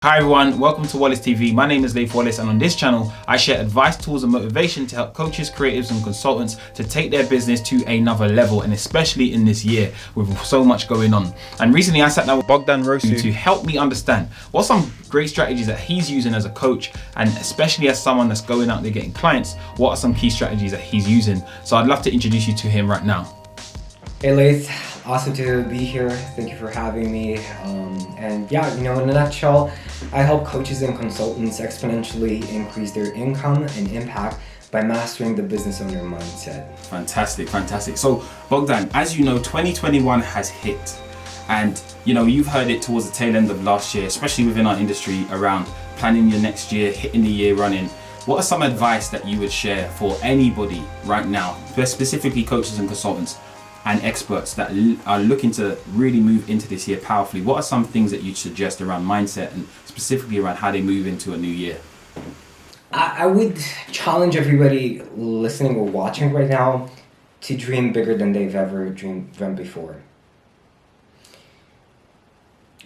Hi everyone, welcome to Wallace TV. My name is Laith Wallace, and on this channel I share advice, tools and motivation to help coaches, creatives and consultants to take their business to another level, and especially in this year with so much going on. And recently I sat down with Bogdan Rosu to help me understand what some great strategies that he's using as a coach, and especially as someone that's going out there getting clients, what are some key strategies that he's using. So I'd love to introduce you to him right now. Hey Laith, awesome to be here. Thank you for having me. In a nutshell, I help coaches and consultants exponentially increase their income and impact by mastering the business owner mindset. Fantastic. So Bogdan, as you know, 2021 has hit, and you've heard it towards the tail end of last year, especially within our industry, around planning your next year, hitting the year running. What are some advice that you would share for anybody right now, specifically coaches and consultants and experts that are looking to really move into this year powerfully? What are some things that you'd suggest around mindset and specifically around how they move into a new year? I would challenge everybody listening or watching right now to dream bigger than they've ever dreamed before.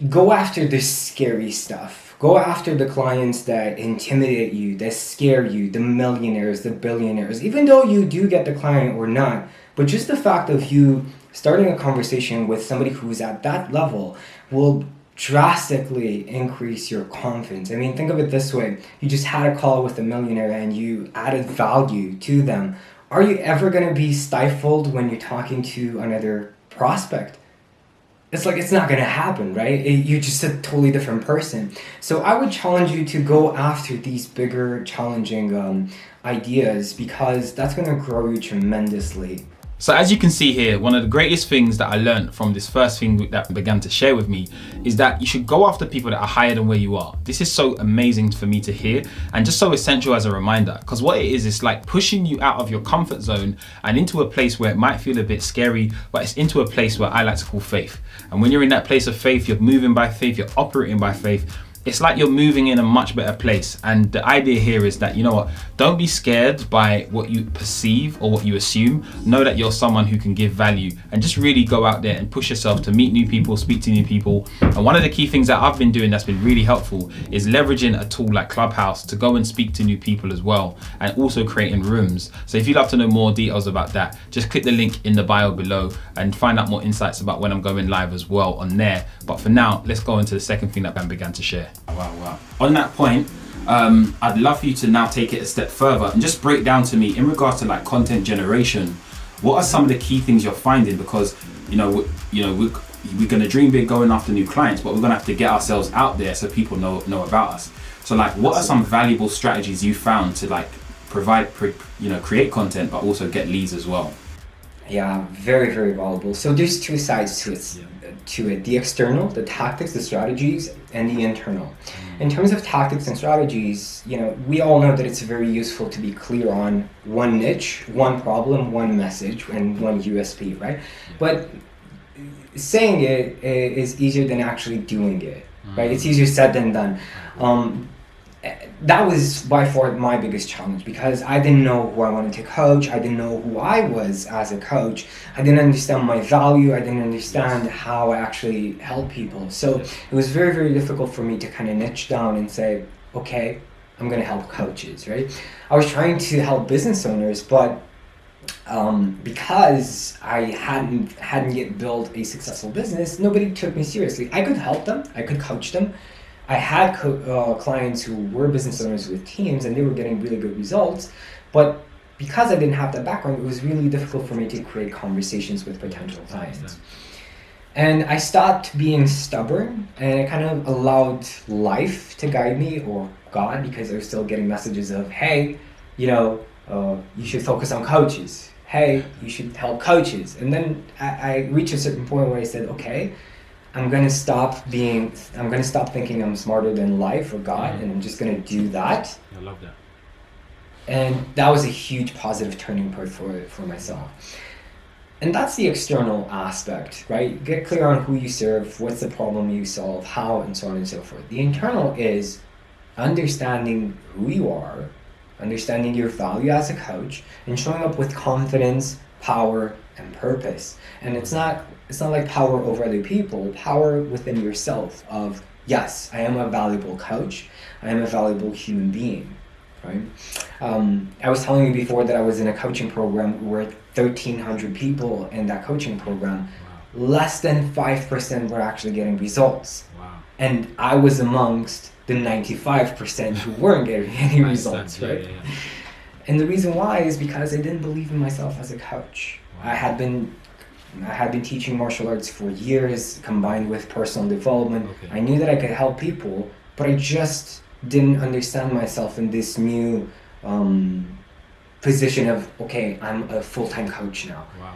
Go after the scary stuff. Go after the clients that intimidate you, that scare you, the millionaires, the billionaires, even though you do get the client or not. But just the fact of you starting a conversation with somebody who's at that level will drastically increase your confidence. I mean, think of it this way. You just had a call with a millionaire and you added value to them. Are you ever going to be stifled when you're talking to another prospect? It's not going to happen, right? You're just a totally different person. So I would challenge you to go after these bigger, challenging ideas, because that's going to grow you tremendously. So as you can see here, one of the greatest things that I learned from this first thing that began to share with me is that you should go after people that are higher than where you are. This is so amazing for me to hear, and just so essential as a reminder, because what it is, it's like pushing you out of your comfort zone and into a place where it might feel a bit scary, but it's into a place where I like to call faith. And when you're in that place of faith, you're moving by faith, you're operating by faith. It's like you're moving in a much better place. And the idea here is that, don't be scared by what you perceive or what you assume. Know that you're someone who can give value, and just really go out there and push yourself to meet new people, speak to new people. And one of the key things that I've been doing that's been really helpful is leveraging a tool like Clubhouse to go and speak to new people as well, and also creating rooms. So if you'd love to know more details about that, just click the link in the bio below and find out more insights about when I'm going live as well on there. But for now, let's go into the second thing that Ben began to share. Wow. On that point, I'd love for you to now take it a step further and just break down to me in regards to like content generation. What are some of the key things you're finding? Because we're going to dream big going after new clients, but we're going to have to get ourselves out there so people know about us. So like, what are some valuable strategies you found to like create content but also get leads as well? Yeah, very, very valuable. So there's two sides to it. The external, the tactics, the strategies, and the internal. In terms of tactics and strategies, we all know that it's very useful to be clear on one niche, one problem, one message, and one USP, right? But saying it is easier than actually doing it, right? It's easier said than done. That was by far my biggest challenge, because I didn't know who I wanted to coach. I didn't know who I was as a coach. I didn't understand my value. I didn't understand how I actually help people. So it was very, very difficult for me to kind of niche down and say, okay, I'm going to help coaches, right? I was trying to help business owners, but because I hadn't yet built a successful business, nobody took me seriously. I could help them. I could coach them. I had clients who were business owners with teams, and they were getting really good results. But because I didn't have that background, it was really difficult for me to create conversations with potential clients. And I stopped being stubborn, and I kind of allowed life to guide me, or God, because I was still getting messages of, hey, you should focus on coaches. Hey, you should help coaches. And then I reached a certain point where I said, okay, I'm going to stop thinking I'm smarter than life or God, and I'm just going to do that. I love that. And that was a huge positive turning point for myself. And that's the external aspect, right? Get clear on who you serve, what's the problem you solve, how, and so on and so forth. The internal is understanding who you are, understanding your value as a coach, and showing up with confidence, power, and purpose. And it's not like power over other people, power within yourself of yes, I am a valuable coach. I am a valuable human being, right? I was telling you before that I was in a coaching program where 1,300 people in that coaching program, less than 5% were actually getting results. Wow. And I was amongst the 95% who weren't getting any results, right? Yeah. And the reason why is because I didn't believe in myself as a coach. Wow. I had been teaching martial arts for years, combined with personal development. Okay. I knew that I could help people, but I just didn't understand myself in this new position of, okay, I'm a full-time coach now. Wow.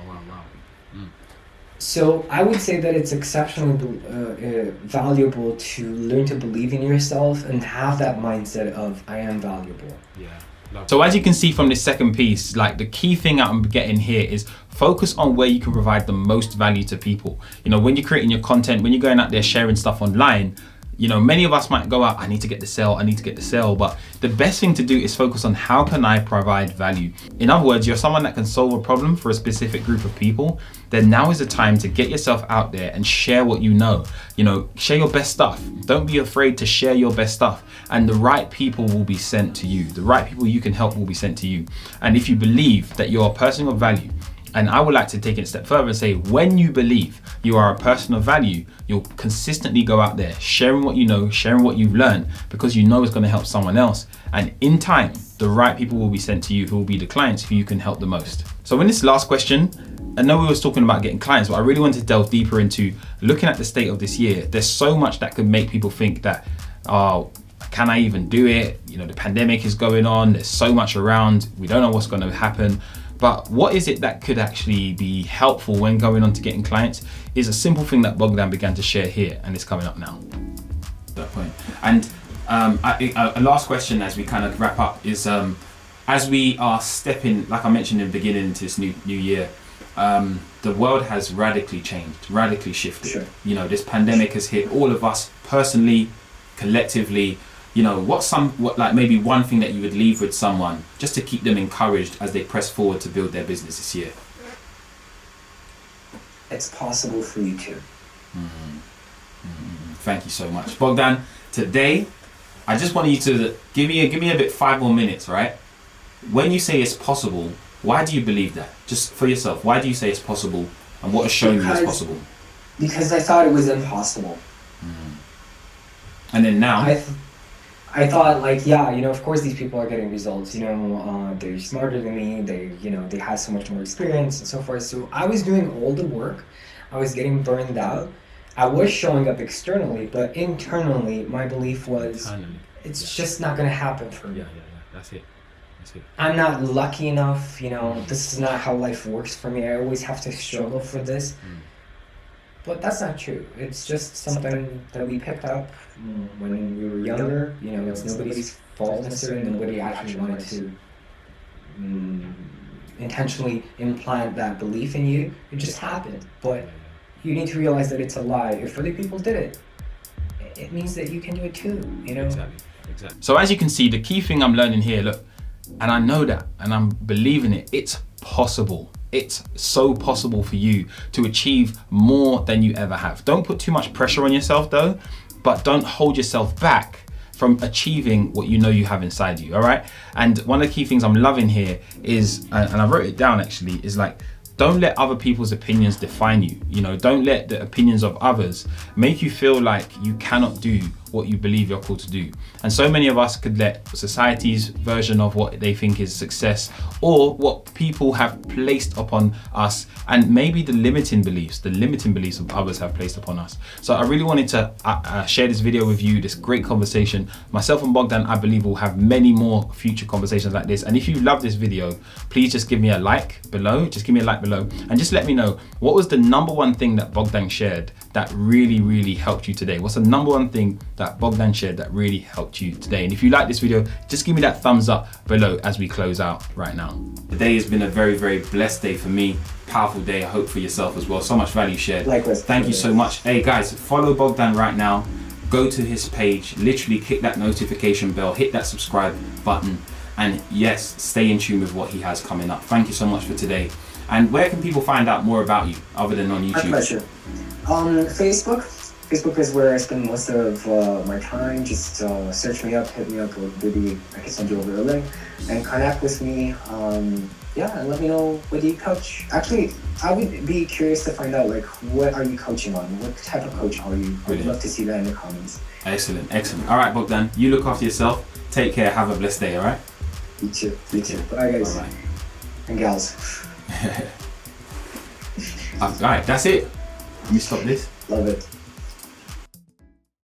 So I would say that it's exceptionally valuable to learn to believe in yourself and have that mindset of, I am valuable. Yeah. So as you can see from this second piece, like the key thing I'm getting here is focus on where you can provide the most value to people. You know, when you're creating your content, when you're going out there sharing stuff online, you know, many of us might go out, I need to get the sale, but the best thing to do is focus on how can I provide value? In other words, you're someone that can solve a problem for a specific group of people, then now is the time to get yourself out there and share what you know. You know, share your best stuff. Don't be afraid to share your best stuff, and the right people will be sent to you. The right people you can help will be sent to you. And if you believe that you're a person of value, and I would like to take it a step further and say, when you believe you are a person of value, you'll consistently go out there sharing what you know, sharing what you've learned, because you know it's going to help someone else. And in time, the right people will be sent to you, who will be the clients who you can help the most. So in this last question, I know we was talking about getting clients, but I really wanted to delve deeper into looking at the state of this year. There's so much that could make people think that, oh, can I even do it? You know, the pandemic is going on. There's so much around. We don't know what's going to happen. But what is it that could actually be helpful when going on to getting clients is a simple thing that Bogdan began to share here, and it's coming up now. That point. And a last question as we kind of wrap up is, as we are stepping, like I mentioned in the beginning, into this new year, the world has radically changed, radically shifted. Sure. You know, this pandemic has hit all of us personally, collectively. You know, what maybe one thing that you would leave with someone just to keep them encouraged as they press forward to build their business this year? It's possible for you too. Thank you so much, Bogdan. Today, I just want you to give me a bit 5 more minutes, right? When you say it's possible, why do you believe that? Just for yourself, why do you say it's possible, and what has shown you it's possible? Because I thought it was impossible. And then now, I thought, like, yeah, you know, of course these people are getting results, you know, they're smarter than me, they have so much more experience and so forth. So I was doing all the work, I was getting burned out, I was showing up externally, but internally my belief was, it's just not going to happen for me. Yeah, that's it. I'm not lucky enough, you know, this is not how life works for me, I always have to struggle for this. But that's not true. It's just something that we picked up when we were younger. You know, it's nobody's fault necessarily. Nobody actually wanted to intentionally implant that belief in you. It just happened. But you need to realize that it's a lie. If other people did it, it means that you can do it too, you know? Exactly. so as you can see, the key thing I'm learning here, look, and I know that, and I'm believing it, it's possible. It's so possible for you to achieve more than you ever have. Don't put too much pressure on yourself though, but don't hold yourself back from achieving what you know you have inside you, all right? And one of the key things I'm loving here is, and I wrote it down actually, is like, don't let other people's opinions define you. You know, don't let the opinions of others make you feel like you cannot do what you believe you're called to do. And so many of us could let society's version of what they think is success, or what people have placed upon us, and maybe the limiting beliefs of others have placed upon us. So I really wanted to share this video with you, this great conversation. Myself and Bogdan, I believe, will have many more future conversations like this. And if you love this video, please just give me a like below, and just let me know, what was the number one thing that Bogdan shared that really helped you today? What's the number one thing that Bogdan shared that really helped you today? And if you like this video, just give me that thumbs up below as we close out right now. Today has been a very blessed day for me. Powerful day, I hope for yourself as well. So much value shared. Likewise. Thank you so much. Hey guys, follow Bogdan right now. Go to his page, literally click that notification bell, hit that subscribe button, and yes, stay in tune with what he has coming up. Thank you so much for today. And where can people find out more about you other than on YouTube? My pleasure. On Facebook, Facebook is where I spend most of my time. Just search me up, hit me up, or maybe I can send you over a link and connect with me. Yeah, and let me know what do you coach. Actually, I would be curious to find out, like, what are you coaching on? What type of coach are you? I would love to see that in the comments. Excellent, excellent. All right, Bogdan, you look after yourself. Take care. Have a blessed day. All right. You too. You too. Bye, guys. Bye-bye. And gals. All right, that's it. Let me stop this. Love it.